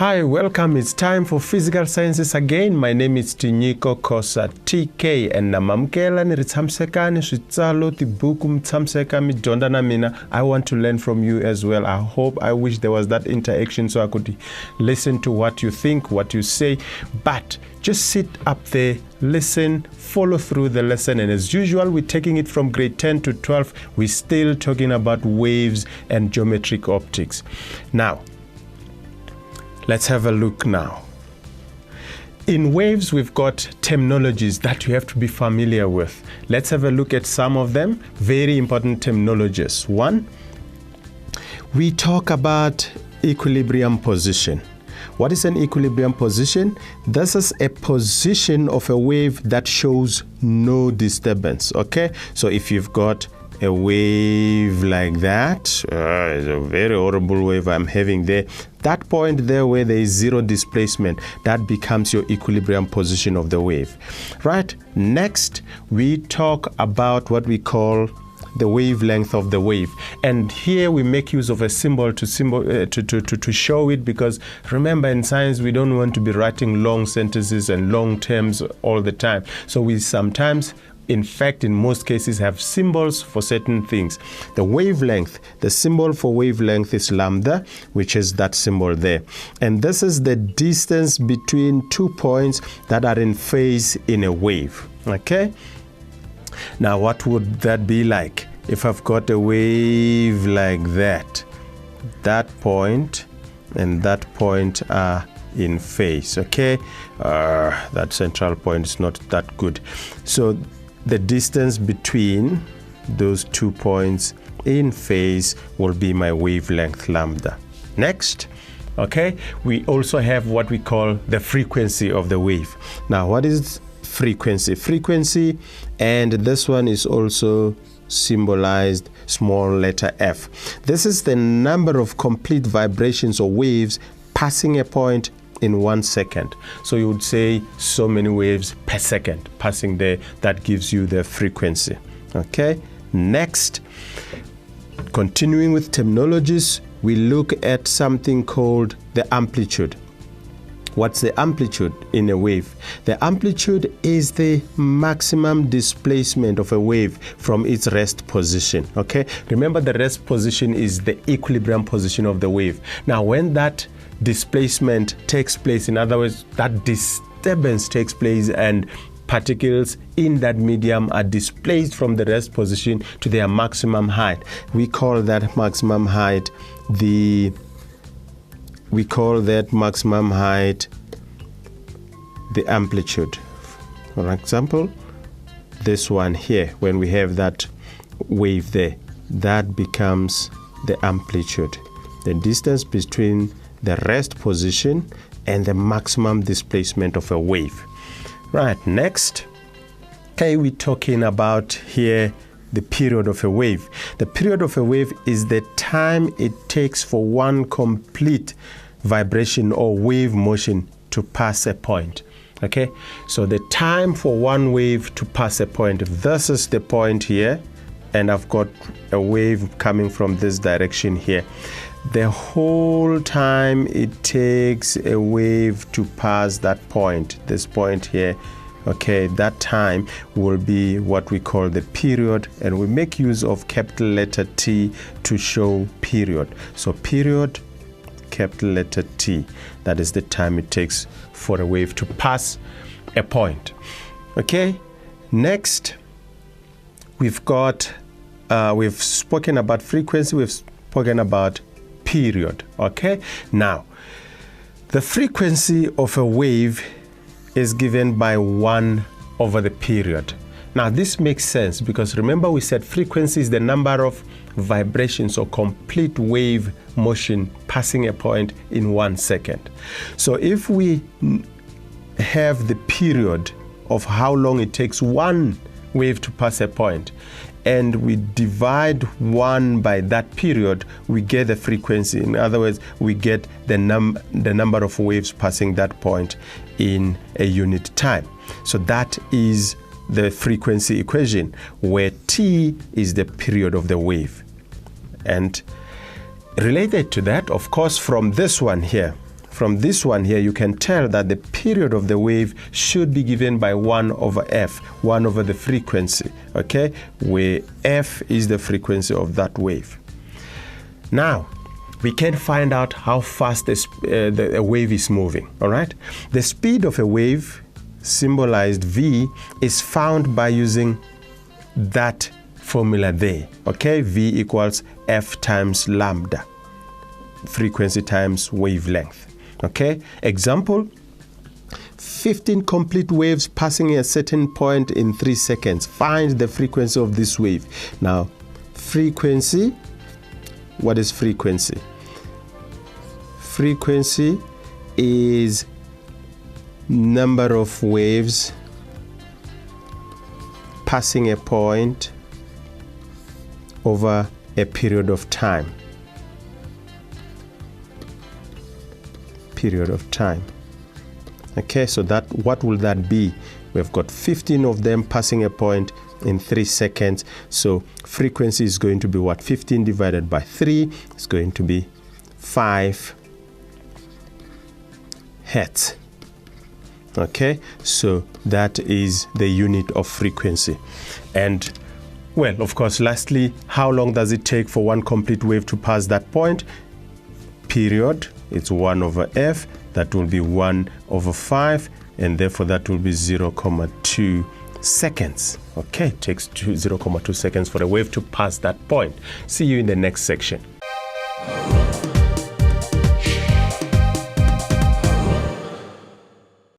Hi, welcome. It's time for Physical Sciences again. My name is Tinyiko Kosa TK and namamkela ni ritsamsekani switsalo tibuku mtsamseka mi dyondza na mina. I want to learn from you as well. I wish there was that interaction so I could listen to what you think, what you say, but just sit up there, listen, follow through the lesson, and as usual, we're taking it from grade 10 to 12. We're still talking about waves and geometric optics. Now, let's have a look now. In waves, we've got terminologies that you have to be familiar with. Let's have a look at some of them. Very important terminologies. One, we talk about equilibrium position. What is an equilibrium position? This is a position of a wave that shows no disturbance, okay? So if you've got a wave like that, it's a very horrible wave I'm having there. That point there where there is zero displacement, that becomes your equilibrium position of the wave, right? Next, we talk about what we call the wavelength of the wave, and here we make use of a symbol to show it, because remember, in science we don't want to be writing long sentences and long terms all the time. So we sometimes, in fact, in most cases, have symbols for certain things. The wavelength, the symbol for wavelength is lambda, which is that symbol there. And this is the distance between 2 points that are in phase in a wave, okay? Now, what would that be like? If I've got a wave like that, that point and that point are in phase, okay? That central point is not that good. So the distance between those 2 points in phase will be my wavelength lambda. Next, okay, we also have what we call the frequency of the wave. Now, what is frequency? Frequency, and this one is also symbolized small letter f. This is the number of complete vibrations or waves passing a point in 1 second. So you would say so many waves per second passing there. That gives you the frequency. Okay. Next, continuing with terminologies, we look at something called the amplitude. What's the amplitude in a wave? The amplitude is the maximum displacement of a wave from its rest position. Okay. Remember, the rest position is the equilibrium position of the wave. Now, when that displacement takes place, in other words, that disturbance takes place and particles in that medium are displaced from the rest position to their maximum height. We call that maximum height the amplitude. For example, this one here, when we have that wave there, that becomes the amplitude, the distance between the rest position and the maximum displacement of a wave. Right, next, okay, we're talking about here the period of a wave. The period of a wave is the time it takes for one complete vibration or wave motion to pass a point. Okay, so the time for one wave to pass a point, if this is the point here, and I've got a wave coming from this direction here, the whole time it takes a wave to pass that point, this point here, okay, that time will be what we call the period, and we make use of capital letter T to show period. So period, capital letter T, that is the time it takes for a wave to pass a point. Okay, next, we've spoken about frequency, we've spoken about period. Okay, now the frequency of a wave is given by 1 over the period. Now this makes sense because remember, we said frequency is the number of vibrations or complete wave motion passing a point in 1 second. So if we have the period of how long it takes one wave to pass a point, and we divide 1 by that period, we get the frequency. In other words, we get the number of waves passing that point in a unit time. So that is the frequency equation, where T is the period of the wave. And related to that, of course, from this one here, from this one here, you can tell that the period of the wave should be given by 1 over f, 1 over the frequency, okay, where f is the frequency of that wave. Now, we can find out how fast the wave is moving, all right? The speed of a wave, symbolized v, is found by using that formula there, okay? V equals f times lambda, frequency times wavelength, okay? Example, 15 complete waves passing a certain point in 3 seconds. Find the frequency of this wave. Now, frequency, what is frequency? Frequency is number of waves passing a point over a period of time. Period of time. Okay, so that, what will that be? We've got 15 of them passing a point in 3 seconds. So frequency is going to be what? 15 divided by 3 is going to be 5 hertz. Okay, so that is the unit of frequency. And well, of course, lastly, how long does it take for one complete wave to pass that point? Period, it's 1 over f, that will be 1 over 5, and therefore that will be 0.2 seconds. Okay, it takes 0.2 seconds for a wave to pass that point. See you in the next section.